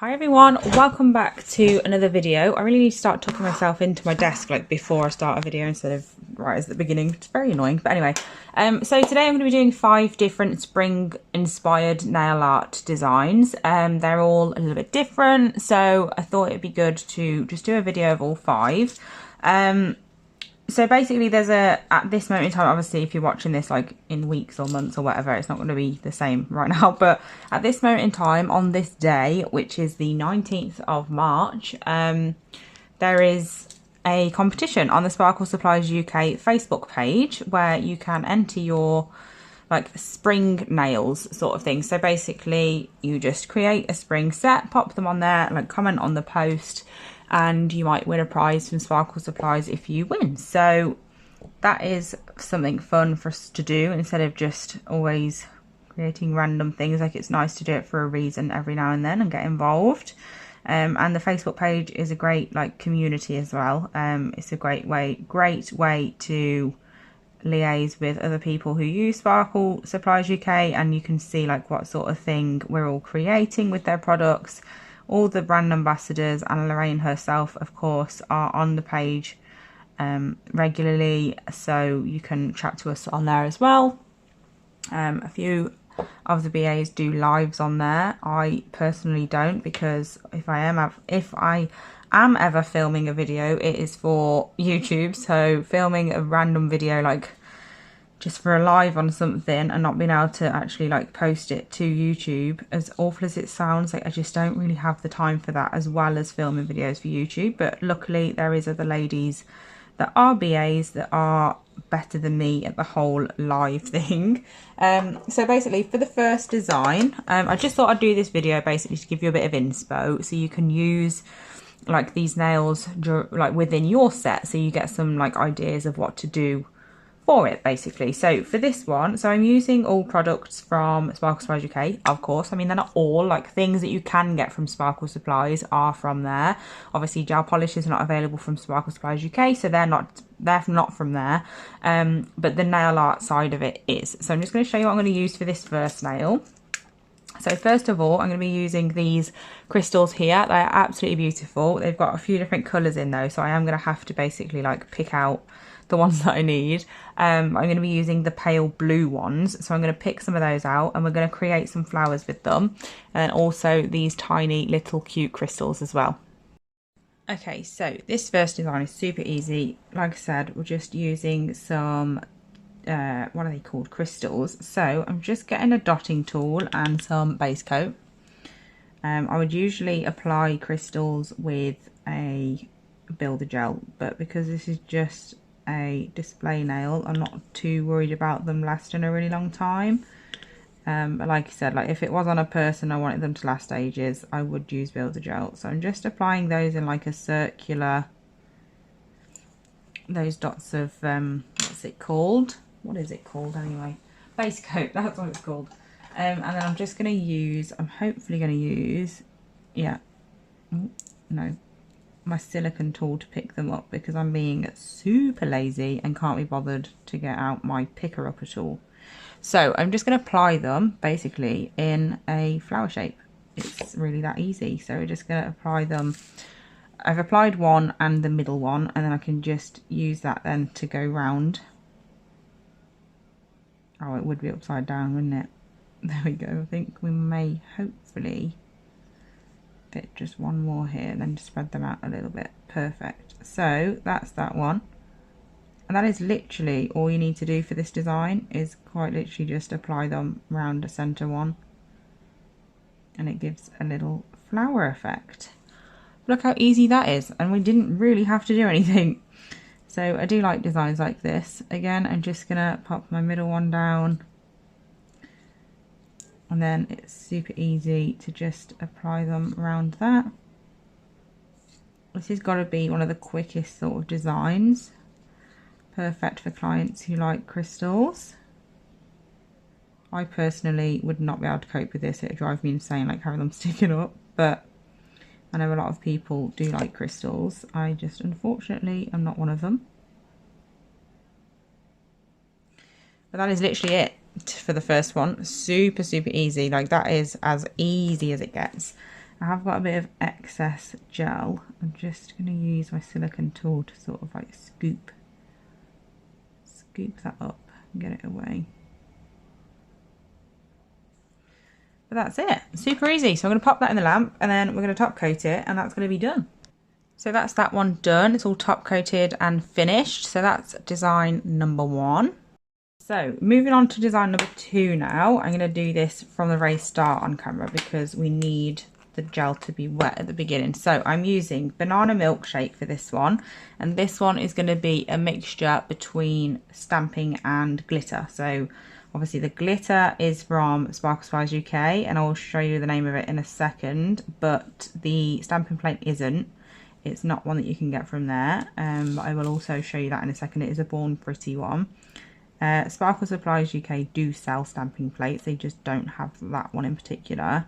Hi everyone, welcome back to another video. I really need to start tucking myself into my desk like before I start a video instead of right at the beginning. It's very annoying, but anyway. So today I'm going to be doing 5 different spring inspired nail art designs. They're all a little bit different, so I thought it'd be good to just do a video of all 5. So basically at this moment in time, obviously if you're watching this like in weeks or months or whatever, it's not going to be the same right now, but at this moment in time, on this day, which is the 19th of March, there is a competition on the Sparkle Supplies UK Facebook page where you can enter your like spring nails sort of thing. So basically you just create a spring set, pop them on there, like comment on the post, and you might win a prize from Sparkle Supplies if you win. So that is something fun for us to do instead of just always creating random things. Like, it's nice to do it for a reason every now and then and get involved. And the Facebook page is a great like community as well. It's a great way to liaise with other people who use Sparkle Supplies UK, and you can see like what sort of thing we're all creating with their products. All the brand ambassadors and Lorraine herself, of course, are on the page regularly, so you can chat to us on there as well. A few of the BAs do lives on there. I personally don't, because if I am ever filming a video, it is for YouTube. So filming a random video like just for a live on something and not being able to actually like post it to YouTube, as awful as it sounds, like I just don't really have the time for that, as well as filming videos for YouTube. But luckily there is other ladies that are BAs that are better than me at the whole live thing. So basically for the first design, I just thought I'd do this video basically to give you a bit of inspo so you can use like these nails like within your set, so you get some like ideas of what to do for it basically. So for this one, so I'm using all products from Sparkle Supplies UK, of course. I mean, they're not all, like things that you can get from Sparkle Supplies are from there. Obviously gel polish is not available from Sparkle Supplies UK, so they're not from there, but the nail art side of it is. So I'm just going to show you what I'm going to use for this first nail. So first of all, I'm going to be using these crystals here. They're absolutely beautiful. They've got a few different colours in though, so I am going to have to basically like pick out the ones that I need. I'm going to be using the pale blue ones, so I'm going to pick some of those out and we're going to create some flowers with them, and also these tiny little cute crystals as well. Okay, so this first design is super easy. Like I said, we're just using some what are they called, crystals. So I'm just getting a dotting tool and some base coat. I would usually apply crystals with a builder gel, but because this is just a display nail, I'm not too worried about them lasting a really long time. But like I said, like if it was on a person, I wanted them to last ages, I would use builder gel. So I'm just applying those in like a circular, those dots of what's it called? What is it called anyway? Base coat, that's what it's called. And then I'm just going to use, I'm hopefully going to use, yeah, no, my silicone tool to pick them up, because I'm being super lazy and can't be bothered to get out my picker upper tool. So I'm just going to apply them basically in a flower shape. It's really that easy. So we're just going to apply them. I've applied one and the middle one, and then I can just use that then to go round. Oh, it would be upside down, wouldn't it? There we go. I think we may hopefully fit just one more here and then just spread them out a little bit. Perfect. So that's that one, and that is literally all you need to do for this design, is quite literally just apply them around the center one, and it gives a little flower effect. Look how easy that is, and we didn't really have to do anything. So I do like designs like this. Again, I'm just gonna pop my middle one down, and then it's super easy to just apply them around that. This has got to be one of the quickest sort of designs, perfect for clients who like crystals. I personally would not be able to cope with this. It would drive me insane, like having them sticking up, but I know a lot of people do like crystals. I just unfortunately am not one of them. But that is literally it for the first one. Super easy. Like, that is as easy as it gets. I have got a bit of excess gel. I'm just going to use my silicone tool to sort of like scoop that up and get it away. But that's it, super easy. So I'm going to pop that in the lamp and then we're going to top coat it and that's going to be done. So that's that one done. It's all top coated and finished. So that's design number 1. So moving on to design number 2 now. I'm going to do this from the very start on camera because we need the gel to be wet at the beginning. So I'm using banana milkshake for this one, and this one is going to be a mixture between stamping and glitter. So obviously the glitter is from Sparkle Supplies UK, and I'll show you the name of it in a second, but the stamping plate isn't. It's not one that you can get from there, but I will also show you that in a second. It is a Born Pretty one. Sparkle Supplies UK do sell stamping plates, they just don't have that one in particular.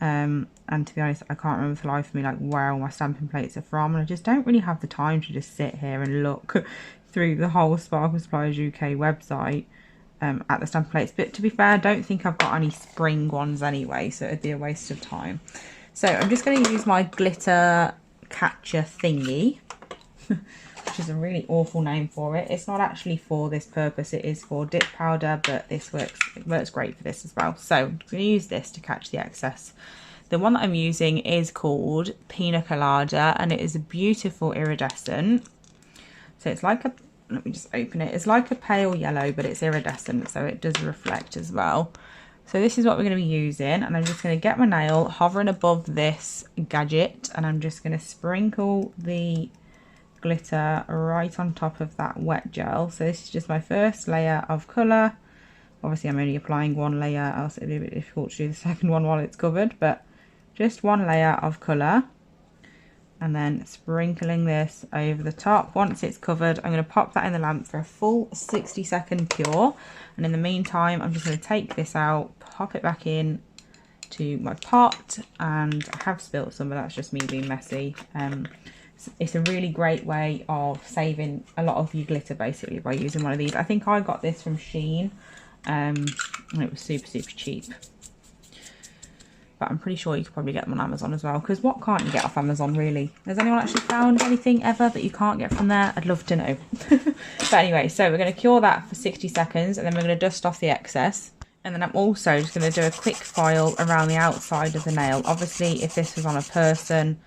And to be honest, I can't remember for the life of me like where all my stamping plates are from, and I just don't really have the time to just sit here and look through the whole Sparkle Supplies UK website at the stamping plates. But to be fair, I don't think I've got any spring ones anyway, so it'd be a waste of time. So I'm just going to use my glitter catcher thingy, which is a really awful name for it. It's not actually for this purpose, it is for dip powder, but this works great for this as well. So I'm going to use this to catch the excess. The one that I'm using is called Pina Colada, and it is a beautiful iridescent. So it's like a, let me just open it, it's like a pale yellow, but it's iridescent, so it does reflect as well. So this is what we're going to be using, and I'm just going to get my nail hovering above this gadget, and I'm just going to sprinkle the glitter right on top of that wet gel. So this is just my first layer of colour. Obviously I'm only applying one layer, else it'd be a bit difficult to do the second one while it's covered, but just one layer of colour, and then sprinkling this over the top. Once it's covered, I'm going to pop that in the lamp for a full 60-second cure, and in the meantime I'm just going to take this out, pop it back in to my pot, and I have spilt some, but that's just me being messy. It's a really great way of saving a lot of your glitter basically by using one of these. I think I got this from Shein, and it was super cheap, but I'm pretty sure you could probably get them on Amazon as well, because what can't you get off Amazon really? Has anyone actually found anything ever that you can't get from there? I'd love to know. But anyway, so we're going to cure that for 60 seconds and then we're going to dust off the excess. And then I'm also just going to do a quick file around the outside of the nail. Obviously, if this was on a person,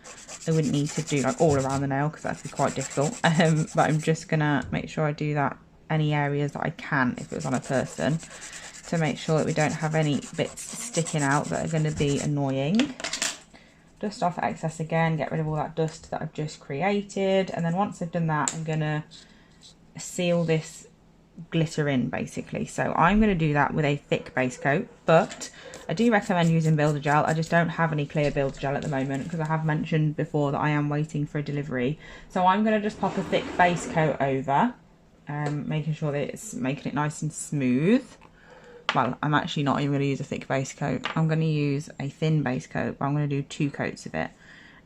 I wouldn't need to do like all around the nail because that'd be quite difficult. But I'm just going to make sure I do that any areas that I can if it was on a person, to make sure that we don't have any bits sticking out that are going to be annoying. Dust off excess again, get rid of all that dust that I've just created. And then once I've done that, I'm going to seal this glitter in basically. So I'm going to do that with a thick base coat, but I do recommend using builder gel. I just don't have any clear builder gel at the moment because I have mentioned before that I am waiting for a delivery. So I'm going to just pop a thick base coat over, making sure that it's making it nice and smooth. Well, I'm actually not even going to use a thick base coat. I'm going to use a thin base coat, but I'm going to do 2 coats of it,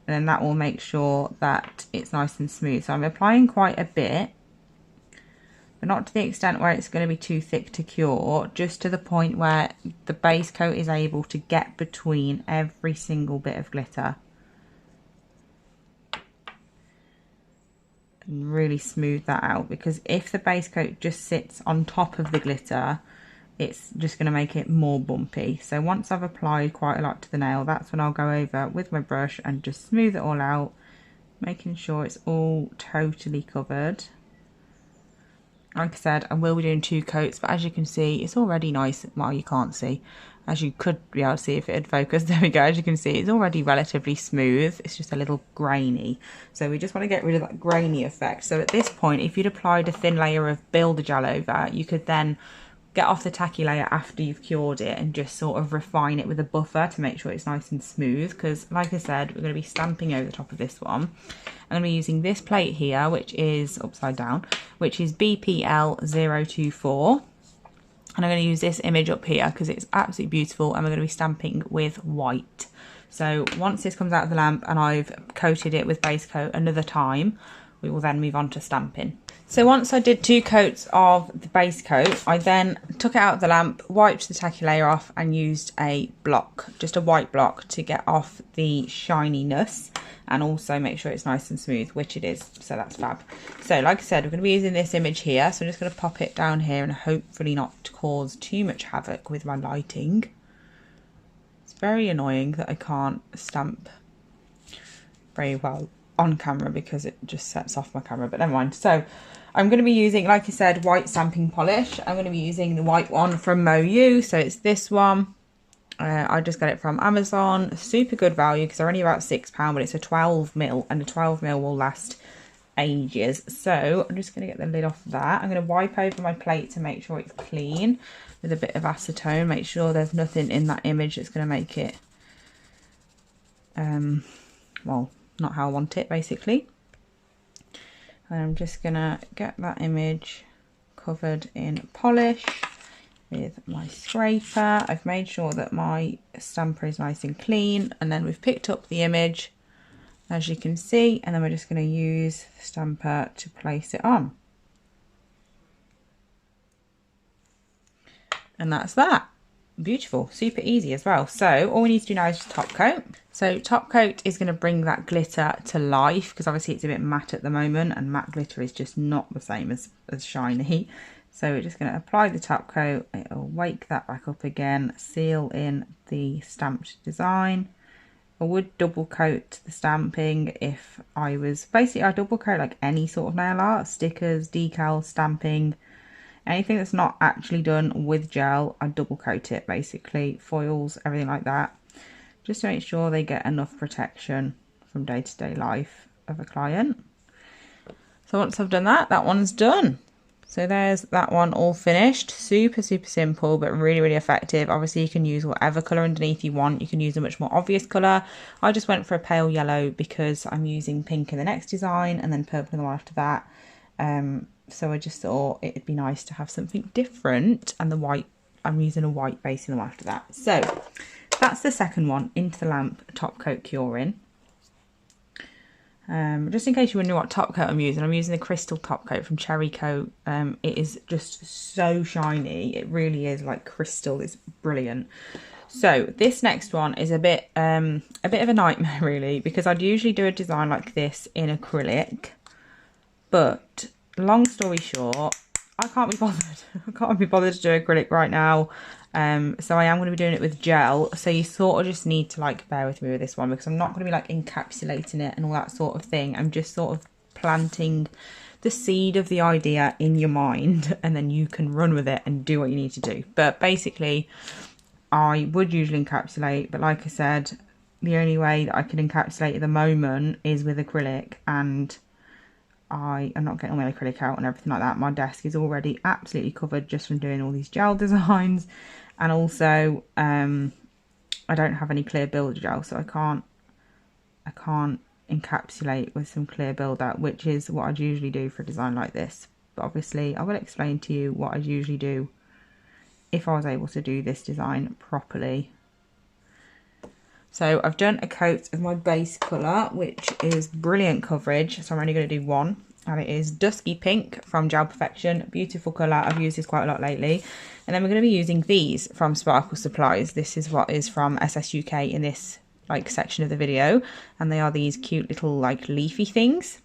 and then that will make sure that it's nice and smooth. So I'm applying quite a bit, but not to the extent where it's going to be too thick to cure, just to the point where the base coat is able to get between every single bit of glitter and really smooth that out, because if the base coat just sits on top of the glitter, it's just going to make it more bumpy. So once I've applied quite a lot to the nail, that's when I'll go over with my brush and just smooth it all out, making sure it's all totally covered. Like I said, I will be doing 2 coats, but as you can see, it's already nice. Well, you can't see, as you could be able to see if it had focused. There we go. As you can see, it's already relatively smooth. It's just a little grainy. So we just want to get rid of that grainy effect. So at this point, if you'd applied a thin layer of builder gel over, you could then get off the tacky layer after you've cured it and just sort of refine it with a buffer to make sure it's nice and smooth, because like I said, we're going to be stamping over the top of this one. I'm going to be using this plate here, which is upside down, which is BPL024, and I'm going to use this image up here because it's absolutely beautiful, and we're going to be stamping with white. So once this comes out of the lamp and I've coated it with base coat another time, we will then move on to stamping. So once I did 2 coats of the base coat, I then took it out of the lamp, wiped the tacky layer off and used a block, just a white block, to get off the shininess and also make sure it's nice and smooth, which it is, so that's fab. So like I said, we're going to be using this image here, so I'm just going to pop it down here and hopefully not cause too much havoc with my lighting. It's very annoying that I can't stamp very well on camera because it just sets off my camera, but never mind. So I'm going to be using, like I said, white stamping polish. I'm going to be using the white one from MoYou, so it's this one. I just got it from Amazon. Super good value because they're only about £6, but it's a 12mm and a 12mm will last ages. So I'm just going to get the lid off of that. I'm going to wipe over my plate to make sure it's clean with a bit of acetone. Make sure there's nothing in that image that's going to make it, well, not how I want it, basically. And I'm just going to get that image covered in polish with my scraper. I've made sure that my stamper is nice and clean, and then we've picked up the image, as you can see, and then we're just going to use the stamper to place it on. And that's that. Beautiful, super easy as well. So all we need to do now is just top coat. So top coat is going to bring that glitter to life because obviously it's a bit matte at the moment, and matte glitter is just not the same as shiny. So we're just going to apply the top coat. It'll wake that back up again, seal in the stamped design. I would double coat the stamping if I was, basically I double coat like any sort of nail art, stickers, decals, stamping, anything that's not actually done with gel, I double coat it basically, foils, everything like that, just to make sure they get enough protection from day-to-day life of a client. So once I've done that, that one's done. So there's that one all finished. Super, super simple, but really, really effective. Obviously, you can use whatever colour underneath you want. You can use a much more obvious colour. I just went for a pale yellow because I'm using pink in the next design and then purple in the one after that. So I just thought it'd be nice to have something different, and the white, I'm using a white base in the one after that. So that's the second one, Into the Lamp Top Coat Curing. Just in case you're wondering what top coat I'm using the crystal top coat from Cherry Coat. It is just so shiny. It really is like crystal. It's brilliant. So this next one is a bit of a nightmare really, because I'd usually do a design like this in acrylic, but long story short, I can't be bothered. I can't be bothered to do acrylic right now. So I am going to be doing it with gel. So you sort of just need to like bear with me with this one, because I'm not going to be like encapsulating it and all that sort of thing. I'm just sort of planting the seed of the idea in your mind, and then you can run with it and do what you need to do. But basically, I would usually encapsulate, but like I said, the only way that I can encapsulate at the moment is with acrylic, and I am not getting all my acrylic out and everything like that. My desk is already absolutely covered just from doing all these gel designs, and also I don't have any clear builder gel, so I can't encapsulate with some clear builder, which is what I'd usually do for a design like this. But obviously I will explain to you what I'd usually do if I was able to do this design properly. So I've done a coat of my base colour, which is brilliant coverage. So I'm only going to do one, and it is Dusky Pink from Gel Perfection. Beautiful colour. I've used this quite a lot lately. And then we're going to be using these from Sparkle Supplies. This is what is from SS UK in this like section of the video, and they are these cute little like leafy things.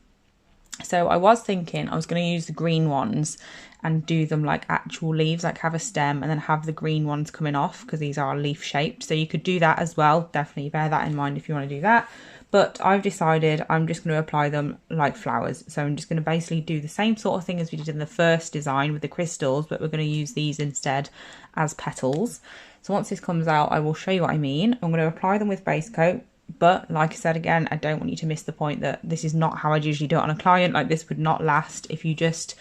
So I was thinking I was going to use the green ones and do them like actual leaves, like have a stem and then have the green ones coming off, because these are leaf shaped. So you could do that as well. Definitely bear that in mind if you want to do that. But I've decided I'm just going to apply them like flowers. So I'm just going to basically do the same sort of thing as we did in the first design with the crystals, but we're going to use these instead as petals. So once this comes out, I will show you what I mean. I'm going to apply them with base coat. But like I said again, I don't want you to miss the point that this is not how I'd usually do it on a client. Like this would not last if you just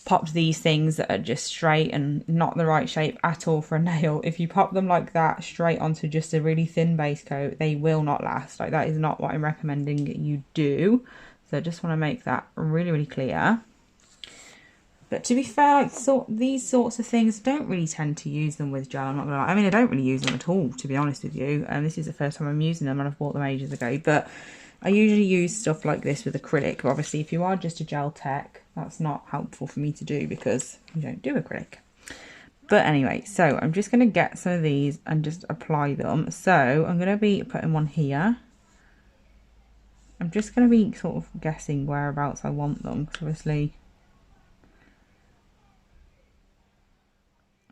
popped these things that are just straight and not the right shape at all for a nail. If you pop them like that straight onto just a really thin base coat, they will not last. Like that is not what I'm recommending you do. So I just want to make that really, really clear. But to be fair, like these sorts of things, don't really tend to use them with gel. I'm not gonna lie. I mean, I don't really use them at all, to be honest with you. And this is the first time I'm using them, and I've bought them ages ago. But I usually use stuff like this with acrylic, but obviously if you are just a gel tech, that's not helpful for me to do because you don't do acrylic. But anyway, so I'm just going to get some of these and just apply them. So I'm going to be putting one here. I'm just going to be sort of guessing whereabouts I want them, because obviously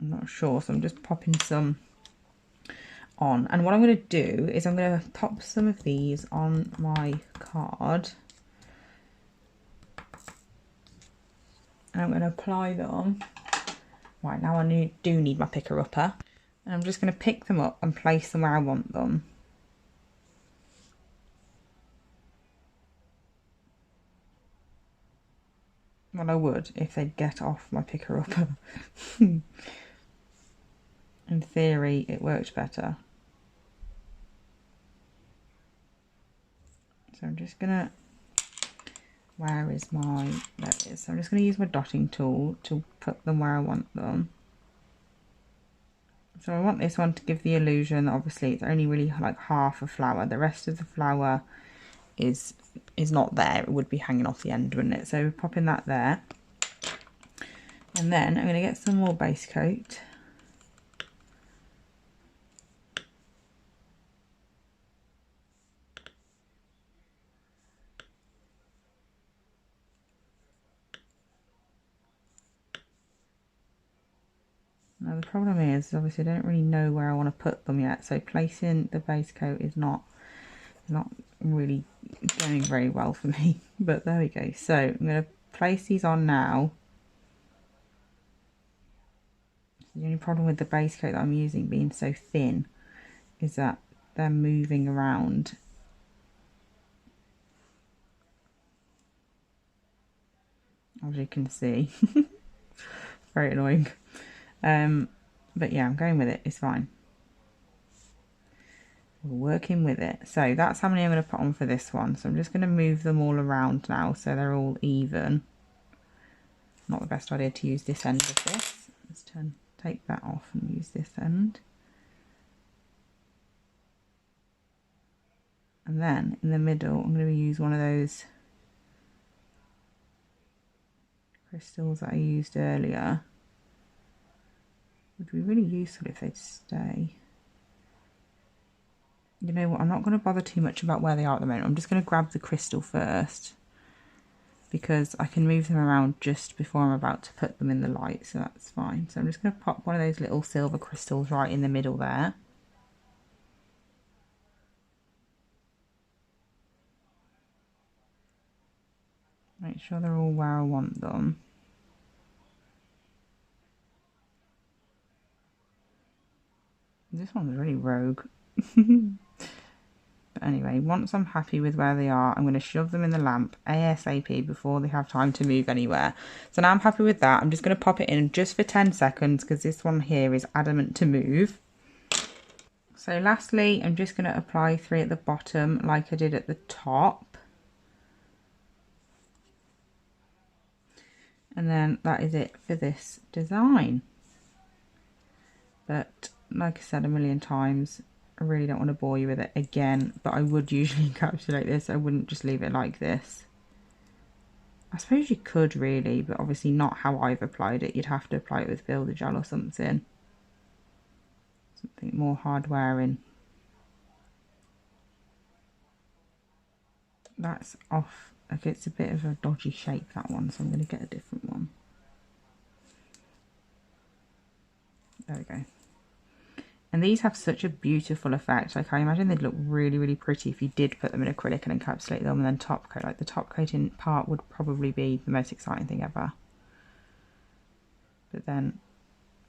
I'm not sure, so I'm just popping some on. And what I'm going to do is I'm going to pop some of these on my card. And I'm going to apply them. Right, now I do need my picker-upper. And I'm just going to pick them up and place them where I want them. Well, I would if they'd get off my picker-upper. In theory, it worked better. So I'm just going to... Where is my... There it is. So I'm just going to use my dotting tool to put them where I want them. So I want this one to give the illusion that obviously it's only really like half a flower. The rest of the flower is not there. It would be hanging off the end, wouldn't it? So popping that there. And then I'm going to get some more base coat. Now the problem is obviously I don't really know where I want to put them yet. So placing the base coat is not really going very well for me. But there we go. So I'm going to place these on now. The only problem with the base coat that I'm using being so thin is that they're moving around. As you can see. Very annoying. But yeah, I'm going with it. It's fine. We're working with it. So that's how many I'm going to put on for this one. So I'm just going to move them all around now so they're all even. Not the best idea to use this end of this. Let's take that off and use this end. And then in the middle, I'm going to use one of those crystals that I used earlier. Would be really useful if they'd stay. You know what, I'm not going to bother too much about where they are at the moment. I'm just going to grab the crystal first, because I can move them around just before I'm about to put them in the light, so that's fine. So I'm just going to pop one of those little silver crystals right in the middle there. Make sure they're all where I want them. This one's really rogue. But anyway, once I'm happy with where they are, I'm going to shove them in the lamp ASAP before they have time to move anywhere. So now I'm happy with that. I'm just going to pop it in just for 10 seconds because this one here is adamant to move. So lastly, I'm just going to apply 3 at the bottom like I did at the top. And then that is it for this design. But like I said a million times, I really don't want to bore you with it again, but I would usually encapsulate this. I wouldn't just leave it like this. I suppose you could really, but obviously not how I've applied it. You'd have to apply it with Builder Gel or something. Something more hard wearing. That's off. Okay, it's a bit of a dodgy shape, that one, so I'm going to get a different one. There we go. And these have such a beautiful effect. Like, I imagine they'd look really, really pretty if you did put them in acrylic and encapsulate them and then top coat. Like, the top coating part would probably be the most exciting thing ever. But then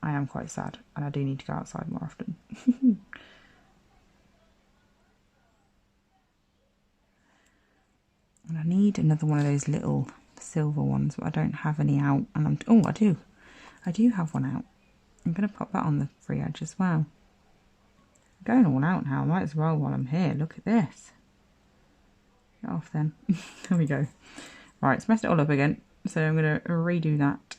I am quite sad and I do need to go outside more often. And I need another one of those little silver ones, but I don't have any out. And oh, I do have one out. I'm going to pop that on the free edge as well. Going all out now, I might as well while I'm here. Look at this. Get off then. There we go. Right, it's messed it all up again, so I'm going to redo that.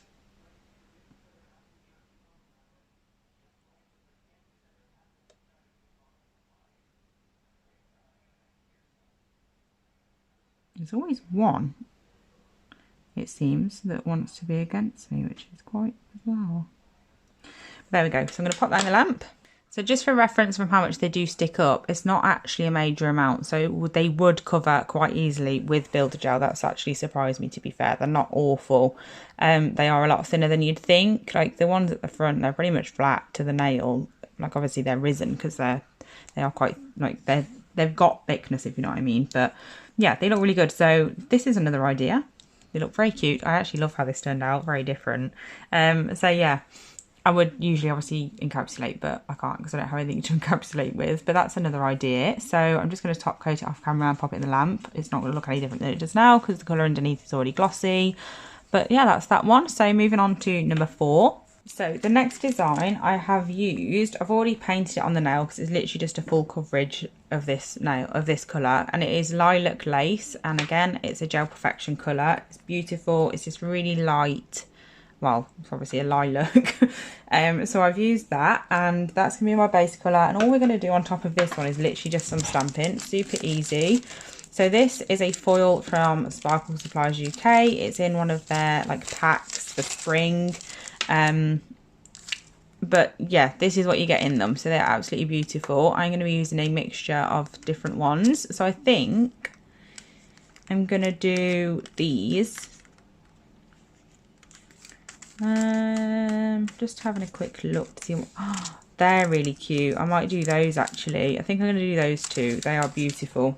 There's always one, it seems, that wants to be against me, which is quite bizarre. There we go. So I'm going to pop that in the lamp. So just for reference from how much they do stick up, it's not actually a major amount. So they would cover quite easily with Builder Gel. That's actually surprised me, to be fair. They're not awful. They are a lot thinner than you'd think. Like the ones at the front, they're pretty much flat to the nail. Like obviously they're risen because they are quite, like they've got thickness, if you know what I mean. But yeah, they look really good. So this is another idea. They look very cute. I actually love how this turned out. Very different. So yeah. I would usually obviously encapsulate, but I can't because I don't have anything to encapsulate with. But that's another idea. So I'm just going to top coat it off camera and pop it in the lamp. It's not going to look any different than it does now because the colour underneath is already glossy. But yeah, that's that one. So moving on to number 4. So the next design I have used, I've already painted it on the nail because it's literally just a full coverage of this nail, of this colour. And it is Lilac Lace. And again, it's a Gel Perfection colour. It's beautiful. It's just really light. Well, it's obviously a lilac. So I've used that, and that's going to be my base colour. And all we're going to do on top of this one is literally just some stamping. Super easy. So this is a foil from Sparkle Supplies UK. It's in one of their like packs for spring. But yeah, this is what you get in them. So they're absolutely beautiful. I'm going to be using a mixture of different ones. So I think I'm going to do these. Just having a quick look to see what, oh, they're really cute. I might do those actually. I think I'm going to do those two. They are beautiful.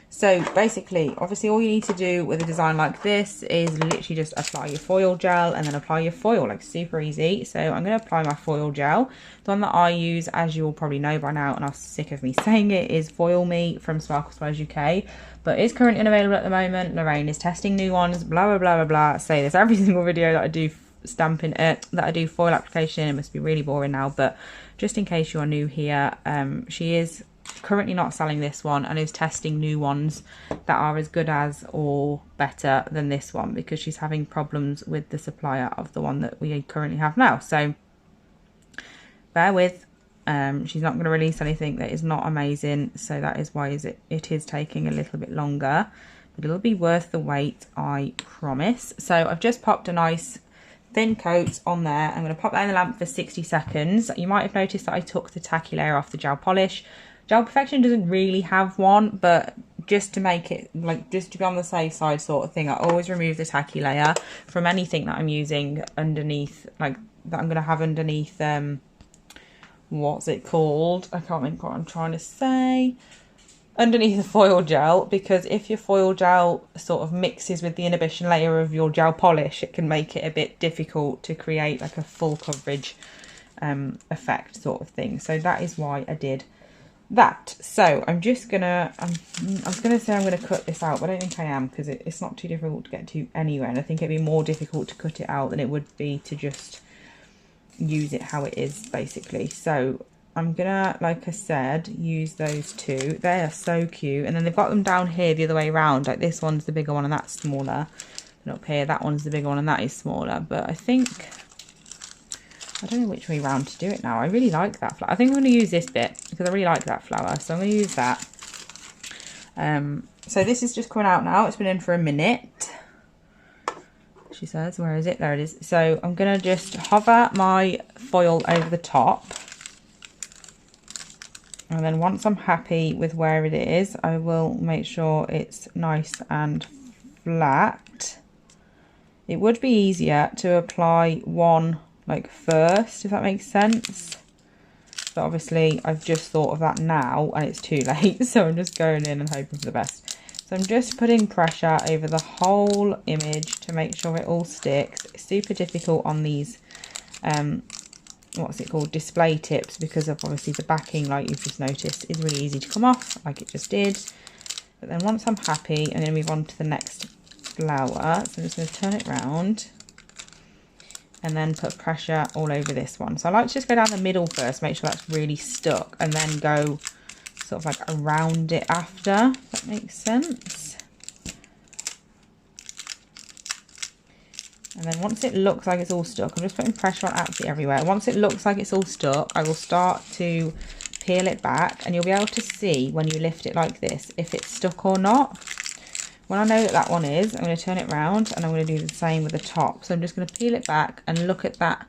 So basically, obviously all you need to do with a design like this is literally just apply your foil gel and then apply your foil, like super easy. So I'm going to apply my foil gel. The one that I use, as you'll probably know by now, and I'm sick of me saying it, is Foil Me from Sparkle Supplies UK. But it's currently unavailable at the moment. Lorraine is testing new ones, blah, blah, blah, blah, blah. I say this every single video that I do stamping it, that I do foil application. It must be really boring now, but just in case you are new here, she is currently not selling this one and is testing new ones that are as good as or better than this one because she's having problems with the supplier of the one that we currently have now. So bear with. She's not going to release anything that is not amazing, so that is why it is taking a little bit longer, but it'll be worth the wait, I promise. So I've just popped a nice thin coat on there. I'm going to pop that in the lamp for 60 seconds. You might have noticed that I took the tacky layer off the gel polish. Gel Perfection doesn't really have one, but just to make it, like, just to be on the safe side sort of thing, I always remove the tacky layer from anything that I'm using underneath, like, that I'm going to have underneath, what's it called? I can't think what I'm trying to say. Underneath the foil gel, because if your foil gel sort of mixes with the inhibition layer of your gel polish, it can make it a bit difficult to create like a full coverage effect sort of thing. So that is why I did that. So I'm just gonna, I was gonna say I'm gonna cut this out, but I don't think I am, because it's not too difficult to get to anyway, and I think it'd be more difficult to cut it out than it would be to just use it how it is, basically. So I'm gonna, like I said, use those two. They are so cute, and then they've got them down here the other way around, like this one's the bigger one and that's smaller, and up here that one's the bigger one and that is smaller. But I think, I don't know which way round to do it now. I really like that flower. I think I'm going to use this bit because I really like that flower, so I'm going to use that. So this is just coming out now. It's been in for a minute, she says. Where is it? There it is. So I'm going to just hover my foil over the top, and then once I'm happy with where it is, I will make sure it's nice and flat. It would be easier to apply one like first, if that makes sense, but obviously I've just thought of that now and it's too late, so I'm just going in and hoping for the best. So I'm just putting pressure over the whole image to make sure it all sticks. It's super difficult on these what's it called, display tips, because of obviously the backing, like you've just noticed, is really easy to come off like it just did. But then once I'm happy, I'm going to move on to the next flower. So I'm just going to turn it round and then put pressure all over this one. So I like to just go down the middle first, make sure that's really stuck, and then go sort of like around it after, if that makes sense. And then once it looks like it's all stuck, I'm just putting pressure on absolutely everywhere. Once it looks like it's all stuck, I will start to peel it back, and you'll be able to see when you lift it like this if it's stuck or not. when I know that that one is, I'm going to turn it round and I'm going to do the same with the top. So I'm just going to peel it back and look at that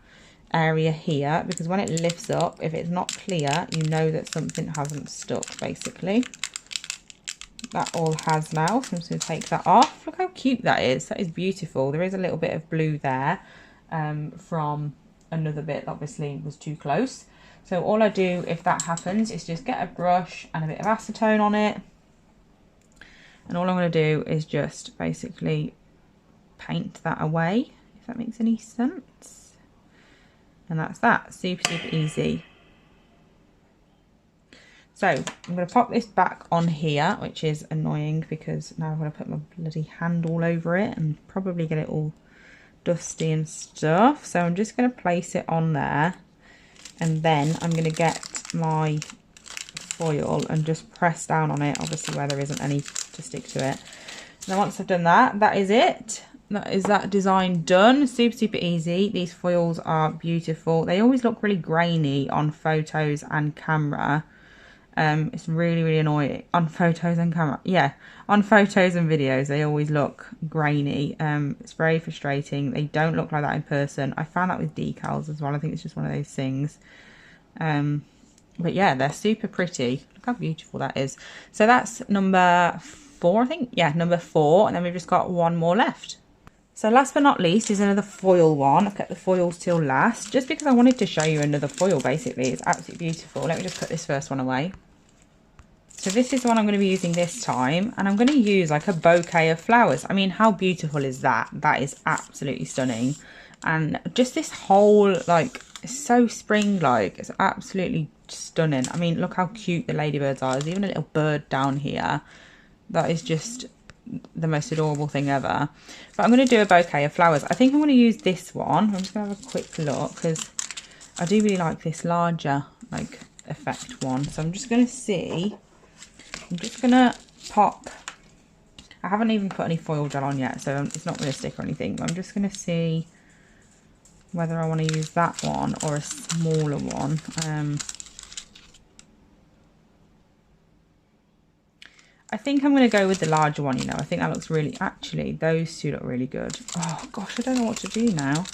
area here, because when it lifts up, if it's not clear, you know that something hasn't stuck basically. That all has now, so I'm just going to take that off. Look how cute that is. That is beautiful. There is a little bit of blue there from another bit that obviously was too close. So all I do if that happens is just get a brush and a bit of acetone on it, and all I'm going to do is just basically paint that away, if that makes any sense. And that's that. Super, super easy. So I'm going to pop this back on here, which is annoying because now I'm going to put my bloody hand all over it and probably get it all dusty and stuff. So I'm just going to place it on there, and then I'm going to get my foil and just press down on it, obviously where there isn't any to stick to it. And then once I've done that, that is it. That is that design done. Super, super easy. These foils are beautiful. They always look really grainy on photos and camera. It's really, really annoying on photos and camera. Yeah, on photos and videos, they always look grainy. It's very frustrating. They don't look like that in person. I found that with decals as well. I think it's just one of those things. But yeah, they're super pretty. Look how beautiful that is. So that's number 4, I think. Yeah, number 4. And then we've just got one more left. So last but not least is another foil one. I've kept the foils till last, just because I wanted to show you another foil, basically. It's absolutely beautiful. Let me just put this first one away. So this is the one I'm going to be using this time, and I'm going to use like a bouquet of flowers. I mean, how beautiful is that? That is absolutely stunning. And just this whole, like, it's so spring-like. It's absolutely stunning. I mean, look how cute the ladybirds are. There's even a little bird down here. That is just the most adorable thing ever. But I'm going to do a bouquet of flowers. I think I'm going to use this one. I'm just going to have a quick look, because I do really like this larger, like, effect one. So I'm just going to see... I'm just going to pop, I haven't even put any foil gel on yet, so it's not going to stick or anything, but I'm just going to see whether I want to use that one or a smaller one. I think I'm going to go with the larger one, you know. I think that looks really, actually, those two look really good. Oh gosh, I don't know what to do now.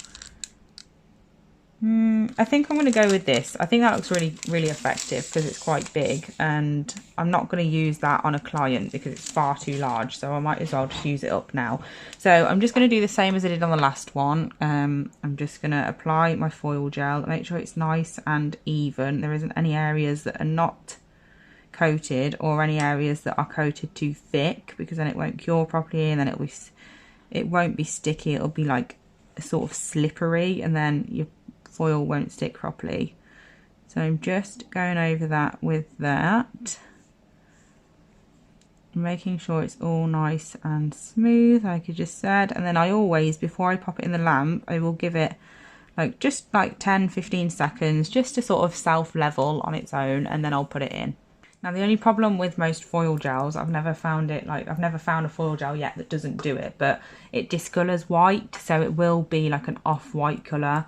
I think I'm going to go with this. I think that looks really, really effective because it's quite big, and I'm not going to use that on a client because it's far too large, so I might as well just use it up now. So I'm just going to do the same as I did on the last one. I'm just going to apply my foil gel, make sure it's nice and even. There isn't any areas that are not coated or any areas that are coated too thick, because then it won't cure properly, and then it won't be sticky. It'll be like sort of slippery, and then your foil won't stick properly. So I'm just going over that with that, making sure it's all nice and smooth, like I just said. And then I always, before I pop it in the lamp, I will give it like just like 10-15 seconds just to sort of self level on its own, and then I'll put it in. Now the only problem with most foil gels, I've never found a foil gel yet that doesn't do it, but it discolours white, so it will be like an off-white colour.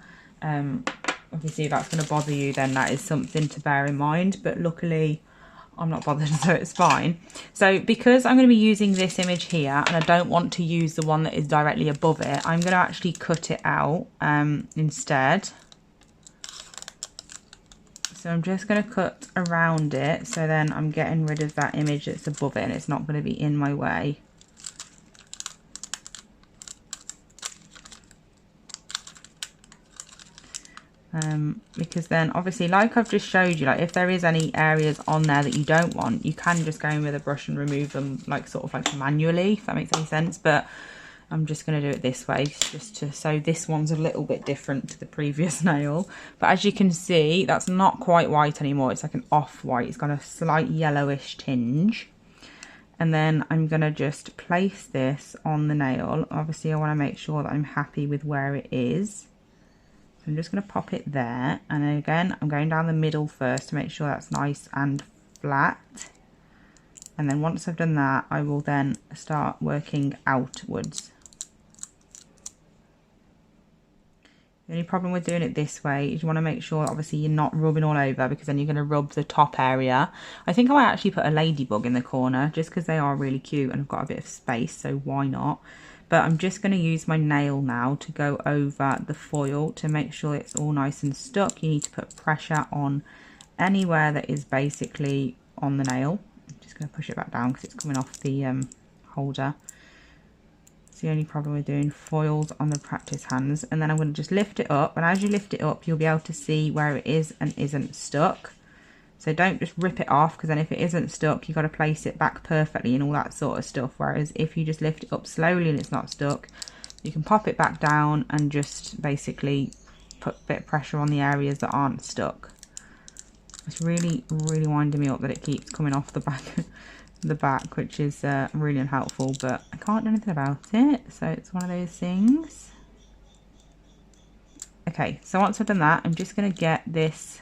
Obviously if that's going to bother you, then that is something to bear in mind, but luckily I'm not bothered, so it's fine. So because I'm going to be using this image here, and I don't want to use the one that is directly above it, I'm going to actually cut it out instead. So I'm just going to cut around it, so then I'm getting rid of that image that's above it and it's not going to be in my way. Because then obviously, like I've just showed you, like if there is any areas on there that you don't want, you can just go in with a brush and remove them, like sort of like manually, if that makes any sense. But I'm just going to do it this way, just to, so this one's a little bit different to the previous nail. But as you can see, that's not quite white anymore. It's like an off-white. It's got a slight yellowish tinge. And then I'm going to just place this on the nail. Obviously, I want to make sure that I'm happy with where it is. So I'm just going to pop it there. And then again, I'm going down the middle first to make sure that's nice and flat. And then once I've done that, I will then start working outwards. The only problem with doing it this way is you want to make sure obviously you're not rubbing all over, because then you're going to rub the top area. I think I might actually put a ladybug in the corner just because they are really cute and I've got a bit of space, so why not? But I'm just going to use my nail now to go over the foil to make sure it's all nice and stuck. You need to put pressure on anywhere that is basically on the nail. I'm just going to push it back down because it's coming off the holder. The only problem with doing foils on the practice hands. And then I'm going to just lift it up, and as you lift it up you'll be able to see where it is and isn't stuck. So don't just rip it off, because then if it isn't stuck you've got to place it back perfectly and all that sort of stuff, whereas if you just lift it up slowly and it's not stuck, you can pop it back down and just basically put a bit of pressure on the areas that aren't stuck. It's really winding me up that it keeps coming off the back, which is really unhelpful, but I can't do anything about it, so it's one of those things. Okay, so once I've done that, I'm just going to get this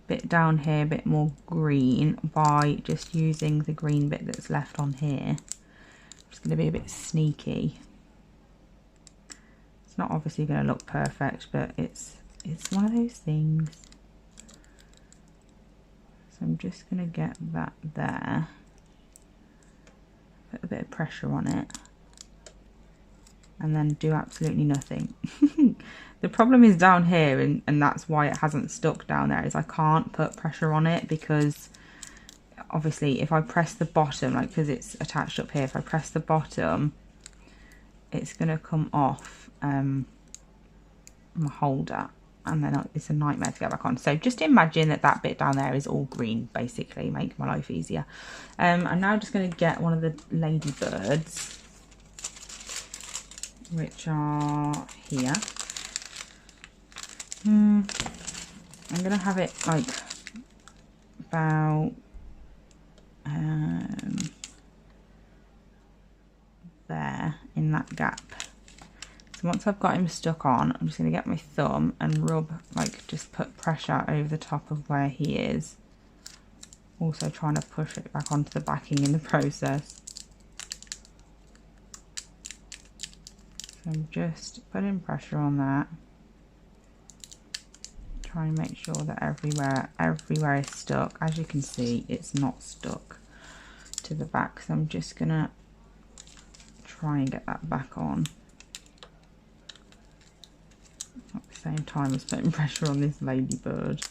bit down here a bit more green by just using the green bit that's left on here. It's going to be a bit sneaky. It's not obviously going to look perfect, but it's one of those things. So I'm just going to get that there, put a bit of pressure on it, and then do absolutely nothing. The problem is down here, and that's why it hasn't stuck down there, is I can't put pressure on it, because obviously if I press the bottom, like because it's attached up here, if I press the bottom, it's going to come off my holder. And then it's a nightmare to get back on. So just imagine that bit down there is all green, basically, make my life easier. I'm now just going to get one of the ladybirds, which are here. I'm going to have it like about there in that gap. So once I've got him stuck on, I'm just going to get my thumb and rub, like just put pressure over the top of where he is. Also trying to push it back onto the backing in the process. So I'm just putting pressure on that. Try and make sure that everywhere is stuck. As you can see, it's not stuck to the back. So I'm just going to try and get that back on. At the same time as putting pressure on this ladybird.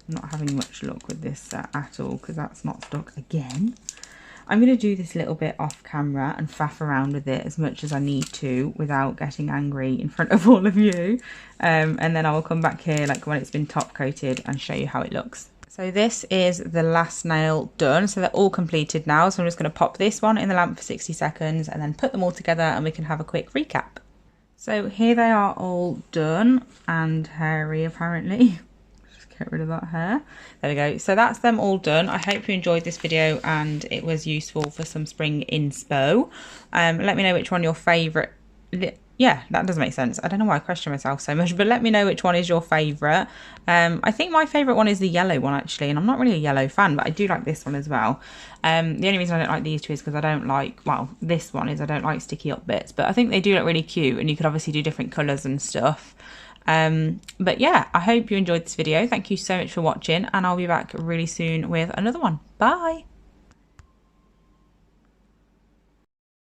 I'm not having much luck with this at all, because that's not stuck again. I'm going to do this little bit off camera and faff around with it as much as I need to without getting angry in front of all of you. And then I will come back here like when it's been top coated and show you how it looks. So this is the last nail done. So they're all completed now. So I'm just going to pop this one in the lamp for 60 seconds and then put them all together and we can have a quick recap. So here they are all done and hairy apparently. Just get rid of that hair. There we go. So that's them all done. I hope you enjoyed this video and it was useful for some spring inspo. Let me know which one your favourite... Yeah, that does make sense. I don't know why I question myself so much, but let me know which one is your favourite. I think my favourite one is the yellow one actually, and I'm not really a yellow fan, but I do like this one as well. The only reason I don't like these two is because I don't like, well, this one is I don't like sticky up bits, but I think they do look really cute and you could obviously do different colours and stuff. But yeah, I hope you enjoyed this video. Thank you so much for watching and I'll be back really soon with another one. Bye!